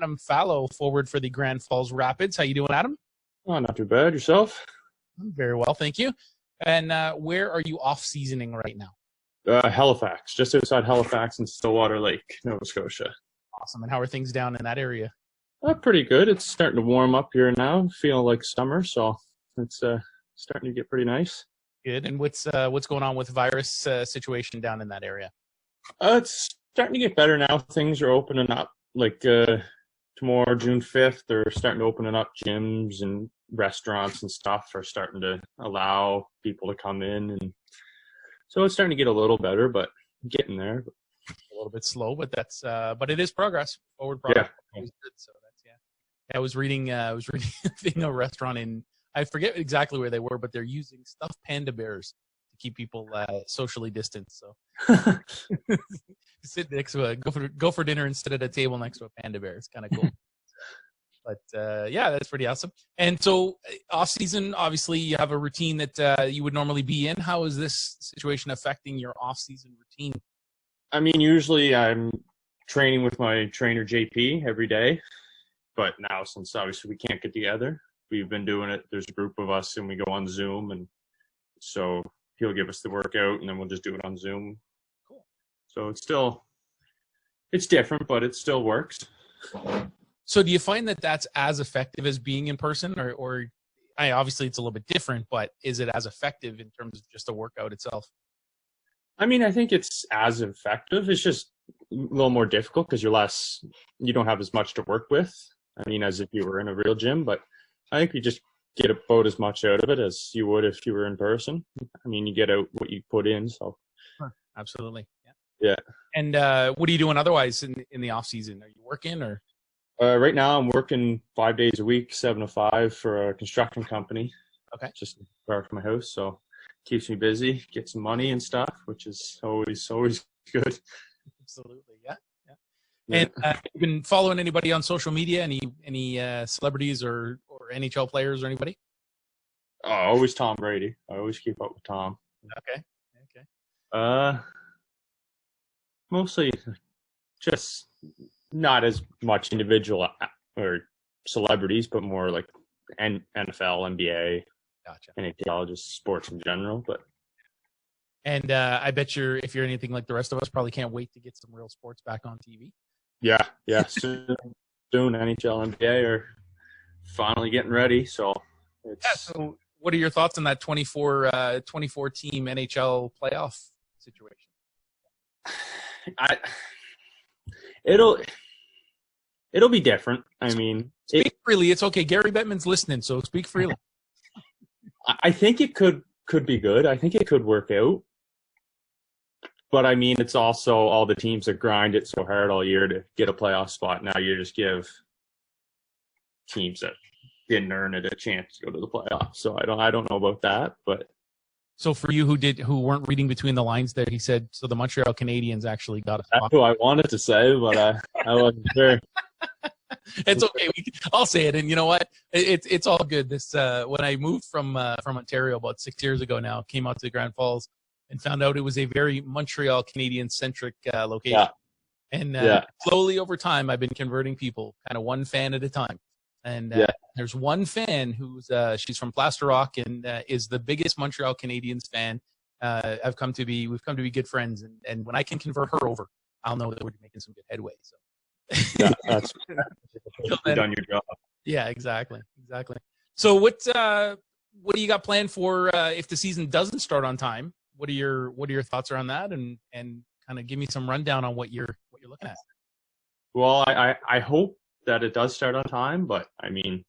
Adam Fowlow, forward for the Grand Falls Rapids. How you doing, Adam? Oh, not too bad. Yourself? I'm very well, thank you. And where are you off-seasoning right now? Halifax, just outside Halifax in Stillwater Lake, Nova Scotia. Awesome. And how are things down in that area? Pretty good. It's starting to warm up here now. Feeling like summer, so it's starting to get pretty nice. Good. And what's going on with virus situation down in that area? It's starting to get better now. Things are opening up. Like tomorrow, June 5th, they're starting to open up. Gyms and restaurants and stuff are starting to allow people to come in, and so it's starting to get a little better, but getting there. A little bit slow, but that's but it is progress. Forward progress. Yeah. So that's I was reading a thing, a restaurant in, I forget exactly where they were, but they're using stuffed panda bears to keep people socially distanced. So sit next to go for dinner and sit at a table next to a panda bear. It's kind of cool. But that's pretty awesome. And so off season, obviously you have a routine that you would normally be in. How is this situation affecting your off season routine? I mean, usually I'm training with my trainer JP every day, but now since obviously we can't get together, we've been doing it. There's a group of us and we go on Zoom, and so he'll give us the workout and then we'll just do it on Zoom. Cool. So it's different, but it still works. So do you find that that's as effective as being in person, or obviously it's a little bit different, but is it as effective in terms of just the workout itself? I mean, I think it's as effective. It's just a little more difficult because you don't have as much to work with. I mean, as if you were in a real gym, but I think you just get about as much out of it as you would if you were in person. I mean, you get out what you put in. So, absolutely, yeah. And what are you doing otherwise in the off season? Are you working or? Right now, I'm working 5 days a week, 7 to 5, for a construction company. Okay. Just far from my house, so keeps me busy, get some money and stuff, which is always good. Absolutely, yeah. And you've been following anybody on social media? Any celebrities or NHL players or anybody? Oh, always Tom Brady. I always keep up with Tom. Okay. Mostly just not as much individual or celebrities, but more like NFL, NBA, gotcha. NHL, just sports in general. And I bet if you're anything like the rest of us, probably can't wait to get some real sports back on TV. Yeah. Soon NHL, NBA are finally getting ready. So So what are your thoughts on that 24 team NHL playoff situation? It'll be different. I mean, speak freely. It's okay. Gary Bettman's listening, so speak freely. I think it could be good. I think it could work out. But I mean, it's also all the teams that grind it so hard all year to get a playoff spot. Now you just give teams that didn't earn it a chance to go to the playoffs. So I don't know about that, but. So for you who weren't reading between the lines there, he said, so the Montreal Canadiens actually got a spot. That's what I wanted to say, but I wasn't sure. It's okay. I'll say it. And you know what? It's all good. This when I moved from Ontario about 6 years ago now, came out to Grand Falls and found out it was a very Montreal Canadian centric location. Yeah. And slowly over time, I've been converting people kind of one fan at a time. And there's one fan who's she's from Plaster Rock and is the biggest Montreal Canadiens fan. We've come to be good friends. And when I can convert her over, I'll know that we're making some good headway. So. That's you've done your job. Yeah, exactly. So what do you got planned for if the season doesn't start on time? What are your thoughts around that, and kind of give me some rundown on what you're looking at? Well, I hope that it does start on time, but I mean,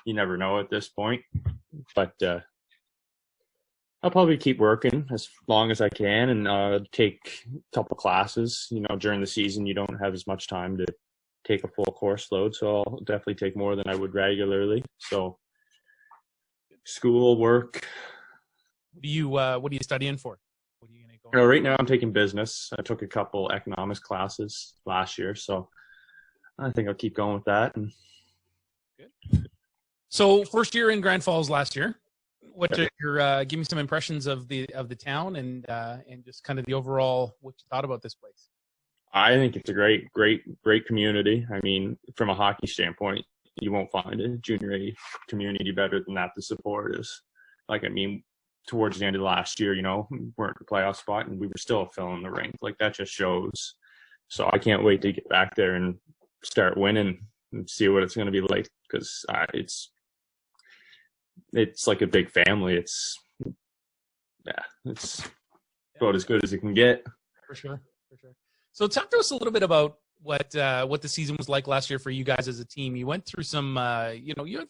you never know at this point. But I'll probably keep working as long as I can and take a couple classes. You know, during the season, you don't have as much time to take a full course load, so I'll definitely take more than I would regularly. So, school, work. What are you studying for? What are you gonna go? Right now, I'm taking business. I took a couple economics classes last year, so I think I'll keep going with that. And good. So, first year in Grand Falls last year. What your give me some impressions of the town and just kind of the overall what you thought about this place. I think it's a great community. I mean, from a hockey standpoint, you won't find a junior A community better than that. The support is like, I mean, towards the end of last year, we weren't in the playoff spot and we were still filling the rink. Like, that just shows. So I can't wait to get back there and start winning and see what it's going to be like, because it's like a big family. It's about as good as it can get. For sure. So talk to us a little bit about what the season was like last year for you guys as a team. You went through some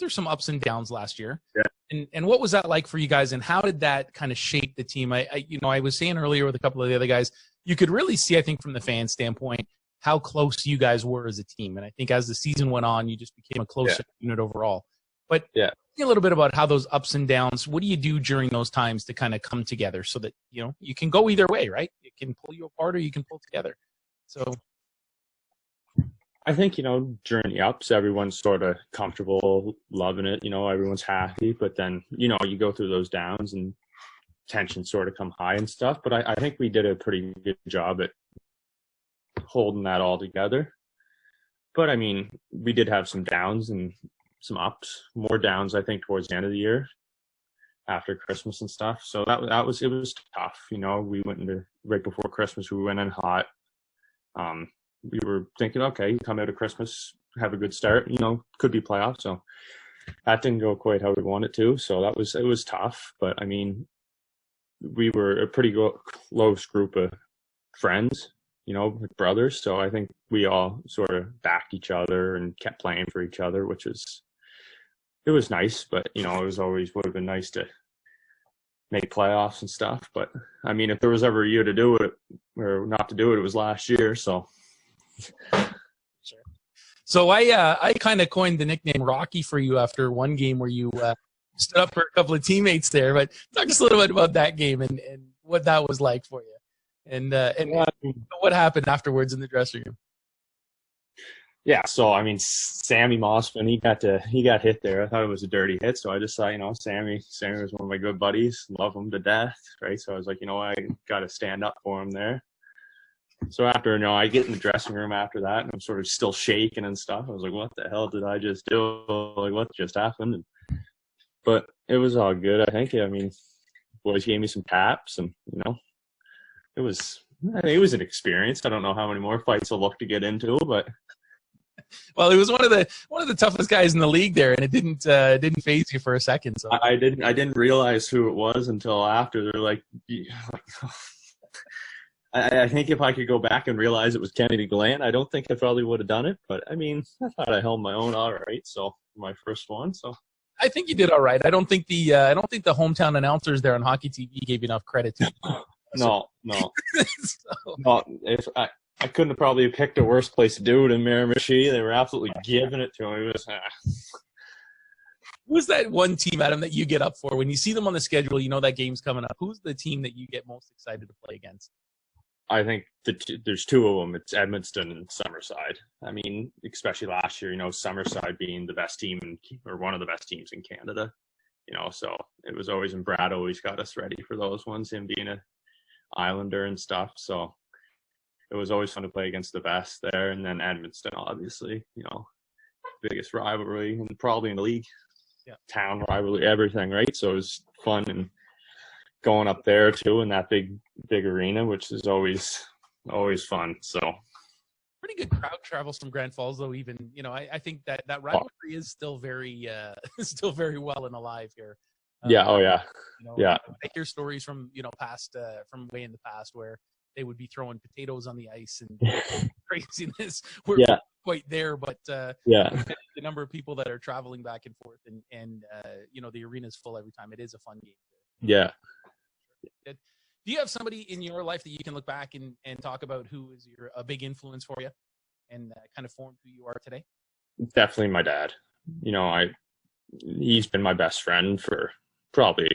some ups and downs last year. Yeah. And what was that like for you guys, and how did that kind of shape the team? I was saying earlier with a couple of the other guys, you could really see, I think, from the fan standpoint, how close you guys were as a team. And I think as the season went on, you just became a closer unit overall. But yeah, a little bit about how those ups and downs, what do you do during those times to kind of come together so that, you can go either way, right? It can pull you apart or you can pull together. So I think, during the ups, everyone's sort of comfortable, loving it, everyone's happy. But then, you go through those downs and tensions sort of come high and stuff. But I think we did a pretty good job at holding that all together. But I mean, we did have some downs and some ups, more downs, I think, towards the end of the year after Christmas and stuff. So it was tough. We went into right before Christmas, we went in hot. We were thinking, okay, come out of Christmas, have a good start, could be playoffs. So that didn't go quite how we wanted to. So it was tough. But I mean, we were a pretty close group of friends, with brothers. So I think we all sort of backed each other and kept playing for each other, it was nice. But, it would have been nice to make playoffs and stuff. But I mean, if there was ever a year to do it or not to do it, it was last year. So. Sure. So I kind of coined the nickname Rocky for you after one game where you stood up for a couple of teammates there. But talk just a little bit about that game and what that was like for you, and what happened afterwards in the dressing room. Yeah, so I mean, Sammy Mossman, he got hit there. I thought it was a dirty hit, so I just thought, Sammy was one of my good buddies, love him to death, right? So I was like, I got to stand up for him there. So after, I get in the dressing room after that, and I'm sort of still shaking and stuff. I was like, what the hell did I just do? Like, what just happened? But it was all good, I think. I mean, boys gave me some taps, and, it was an experience. I don't know how many more fights I'll look to get into, but. Well, it was one of the toughest guys in the league there, and it didn't faze you for a second. So I didn't realize who it was until after. They're like, I think if I could go back and realize it was Kennedy Glenn, I don't think I probably would have done it. But I mean, I thought I held my own all right. So my first one. So I think you did all right. I don't think the hometown announcers there on Hockey TV gave you enough credit to. No. So. No, if I couldn't have probably picked a worse place to do it in Miramichi. They were absolutely giving it to me. Who's that one team, Adam, that you get up for when you see them on the schedule? That game's coming up. Who's the team that you get most excited to play against? I think there's two of them. It's Edmundston and Summerside. I mean, especially last year, Summerside being the best team or one of the best teams in Canada. So it was always, and Brad always got us ready for those ones, him being a Islander and stuff. So it was always fun to play against the best there. And then Edmundston, obviously, biggest rivalry and probably in the league. Yeah. Town rivalry, everything, right? So it was fun, and going up there too in that big arena, which is always fun. So pretty good crowd travels from Grand Falls, though. Even I think that rivalry is still very well and alive here. Yeah. Oh yeah. Yeah. I hear stories from past from way in the past where they would be throwing potatoes on the ice and craziness. We're quite there, but the number of people that are traveling back and forth and the arena's full every time. It is a fun game. Yeah. Do you have somebody in your life that you can look back and talk about who is a big influence for you and kind of formed who you are today? Definitely my dad. He's been my best friend for probably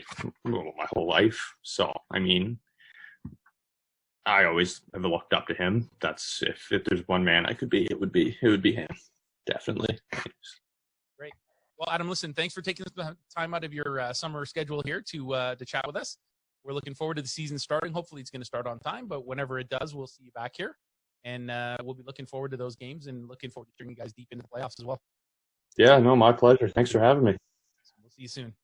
my whole life. So, I mean, I always have looked up to him. That's if there's one man I could be, it would be him. Definitely. Great. Well, Adam, listen, thanks for taking the time out of your summer schedule here to chat with us. We're looking forward to the season starting. Hopefully it's going to start on time, but whenever it does, we'll see you back here. And we'll be looking forward to those games and looking forward to bringing you guys deep into the playoffs as well. Yeah, no, my pleasure. Thanks for having me. So we'll see you soon.